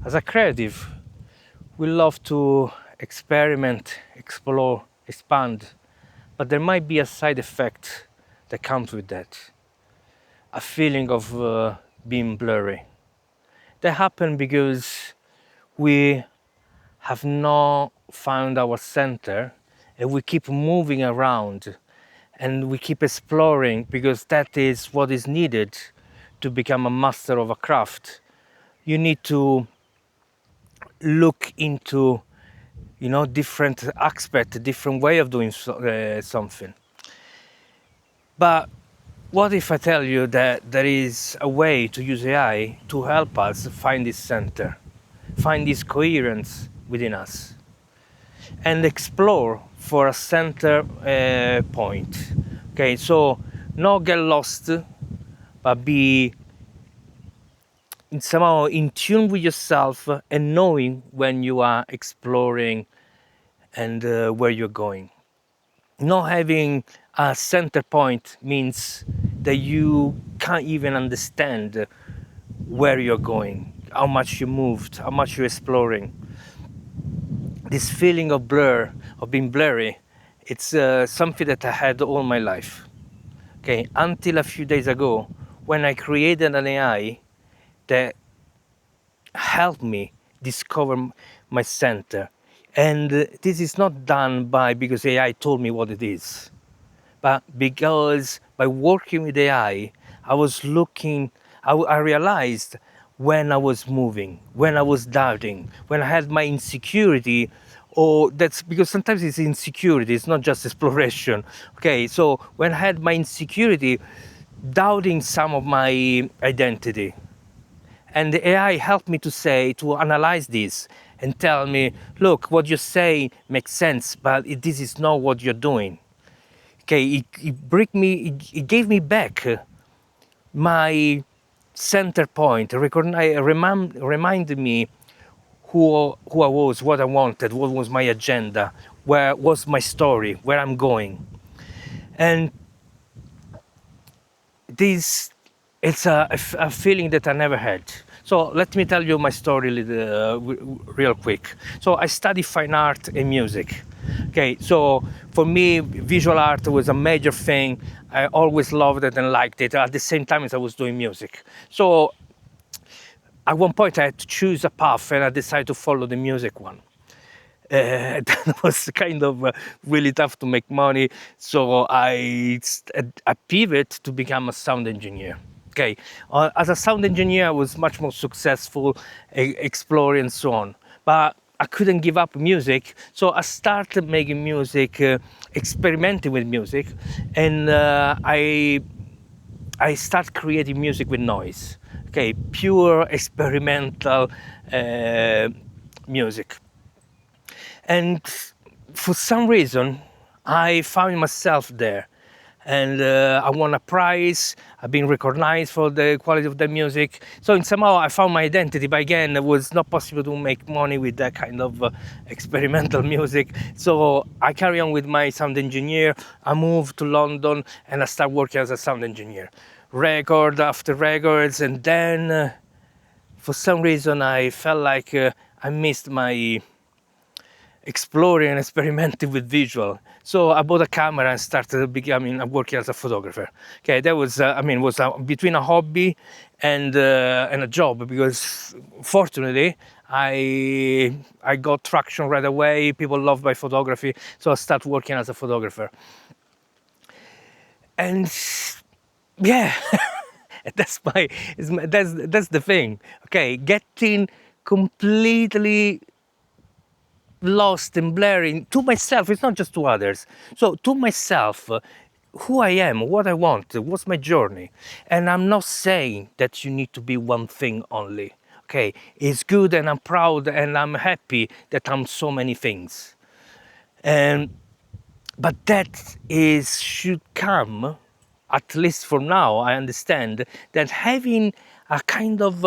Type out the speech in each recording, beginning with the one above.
As a creative, we love to experiment, explore, expand, but there might be a side effect that comes with that, a feeling of being blurry. That happens because we have not found our center and we keep moving around and we keep exploring because that is what is needed to become a master of a craft. You need to look into, different aspect, different way of doing something. But what if I tell you that there is a way to use AI to help us find this center, find this coherence within us, and explore for a center point? Okay, so not get lost, but be somehow in tune with yourself and knowing when you are exploring and where you're going. Not having a center point means that you can't even understand where you're going, how much you moved, how much you're exploring. This feeling of blur, of being blurry, it's something that I had all my life. Okay, until a few days ago, when I created an AI that helped me discover my center. And this is not done because AI told me what it is, but because by working with AI, I was looking, I realized when I was moving, when I was doubting, when I had my insecurity, or that's because sometimes it's insecurity, it's not just exploration. Okay, so when I had my insecurity, doubting some of my identity, and the AI helped me to analyze this and tell me, look, what you're saying makes sense, but this is not what you're doing. Okay, it gave me back my center point, reminded me who I was, what I wanted, what was my agenda, where was my story, where I'm going. And this, it's a feeling that I never had. So let me tell you my story real quick. So I studied fine art and music. Okay, so for me, visual art was a major thing. I always loved it and liked it at the same time as I was doing music. So at one point I had to choose a path and I decided to follow the music one. That was kind of really tough to make money, so I pivot to become a sound engineer. Okay, as a sound engineer, I was much more successful, exploring and so on. But I couldn't give up music, so I started making music, experimenting with music, and I start creating music with noise. Okay, pure experimental music. And for some reason, I found myself there. And I won a prize. I've been recognized for the quality of the music. So in somehow I found my identity. But again, it was not possible to make money with that kind of experimental music. So I carry on with my sound engineer. I moved to London and I start working as a sound engineer. Record after records. And then for some reason, I felt like I missed my exploring and experimenting with visual. So I bought a camera and started working as a photographer. Okay, that was, was between a hobby and a job, because fortunately I got traction right away. People love my photography, so I started working as a photographer. And yeah, that's the thing. Okay, getting completely lost and blurring to myself. It's not just to others. So to myself, who I am, what I want, what's my journey. And I'm not saying that you need to be one thing only. Okay, it's good and I'm proud and I'm happy that I'm so many things. And but that should come, at least for now. I understand that having a kind of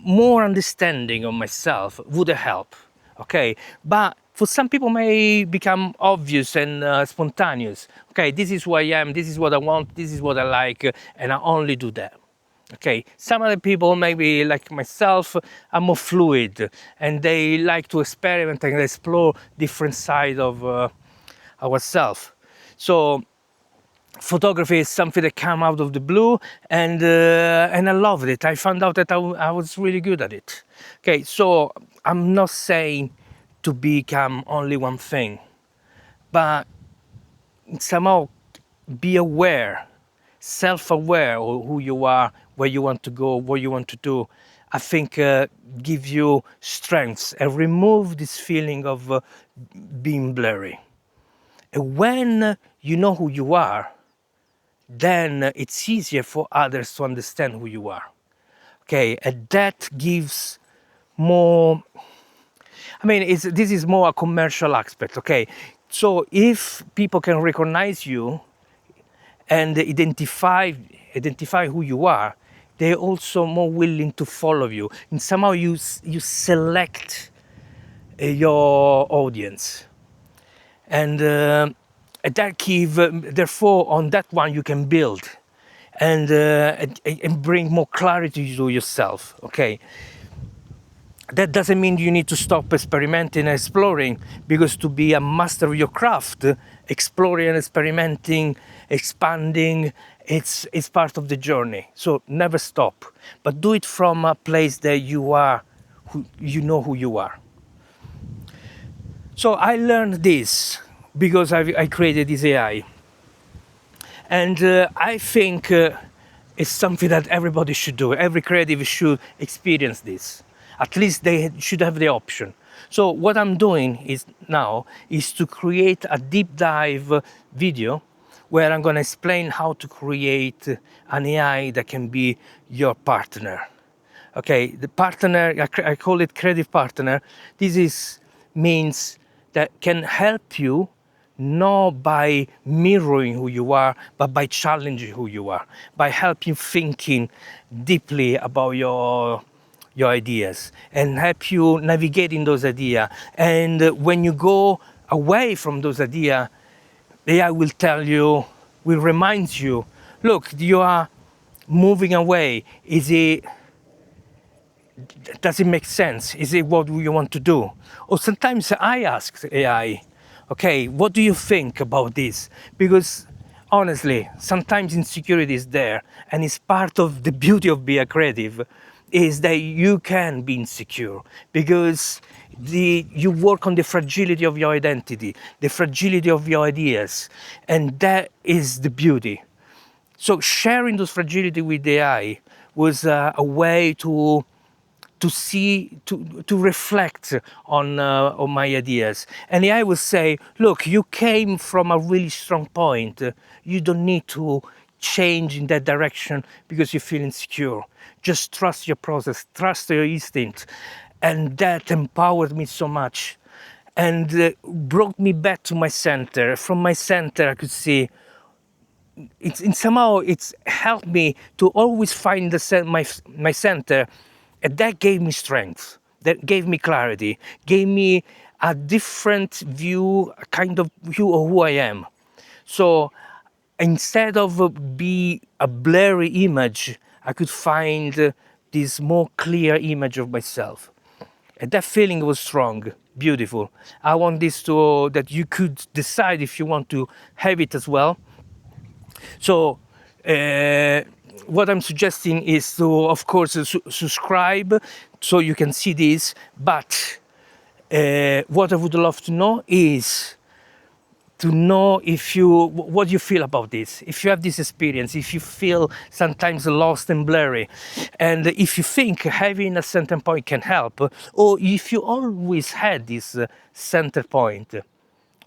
more understanding of myself would help. Okay, but for some people may become obvious and spontaneous. Okay, this is who I am, this is what I want, this is what I like, and I only do that. Okay, some other people, maybe like myself, are more fluid and they like to experiment and explore different sides of ourselves. So photography is something that came out of the blue, and I loved it. I found out that I was really good at it. Okay, so I'm not saying to become only one thing, but somehow be aware, self-aware of who you are, where you want to go, what you want to do. I think give you strengths and remove this feeling of being blurry. And when you know who you are, then it's easier for others to understand who you are. Okay, and that gives more. I mean, this is more a commercial aspect. Okay, so if people can recognize you and identify who you are, they're also more willing to follow you. And somehow you select your audience, and that give. Therefore, on that one you can build, and bring more clarity to yourself. Okay, that doesn't mean you need to stop experimenting and exploring, because to be a master of your craft, exploring and experimenting, expanding, it's part of the journey. So never stop, but do it from a place that you are, you know who you are. So I learned this because I created this AI, and I think it's something that everybody should do. Every creative should experience this. At least they should have the option. So what I'm doing is now is to create a deep dive video where I'm going to explain how to create an AI that can be your partner. Okay, the partner, I call it creative partner. This is means that can help you not by mirroring who you are, but by challenging who you are, by helping thinking deeply about your ideas and help you navigating those ideas. And when you go away from those ideas, the AI will tell you, will remind you, look, you are moving away. Does it make sense? Is it what you want to do? Or sometimes I ask AI, okay, what do you think about this? Because honestly, sometimes insecurity is there, and it's part of the beauty of being a creative is that you can be insecure because you work on the fragility of your identity, the fragility of your ideas, and that is the beauty. So sharing those fragility with AI was a way to see, to reflect on my ideas. And I will say, look, you came from a really strong point. You don't need to change in that direction because you feel insecure. Just trust your process, trust your instinct. And that empowered me so much and brought me back to my center. From my center, I could see somehow it's helped me to always find my center, and that gave me strength, that gave me clarity, gave me a different view, a kind of view of who I am. So instead of be a blurry image, I could find this more clear image of myself, and that feeling was strong, beautiful. I want this to that you could decide if you want to have it as well. So what I'm suggesting is to, of course, subscribe so you can see this. But what I would love to know is to know if what you feel about this, if you have this experience, if you feel sometimes lost and blurry, and if you think having a center point can help, or if you always had this center point.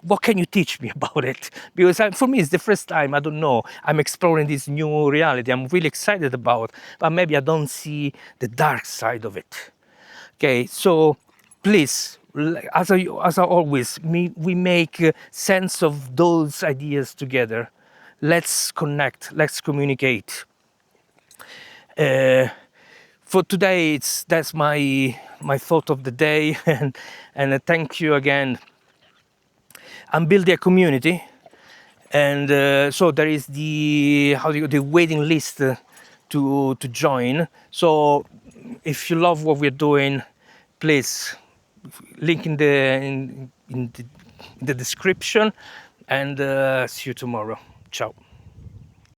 What can you teach me about it? Because for me, it's the first time, I don't know, I'm exploring this new reality I'm really excited about, but maybe I don't see the dark side of it. Okay, so please, as I always, we make sense of those ideas together. Let's connect, let's communicate. For today, that's my thought of the day, and thank you again. I'm building a community, and so there is the the waiting list to join. So if you love what we're doing, please link in the description, and see you tomorrow. Ciao.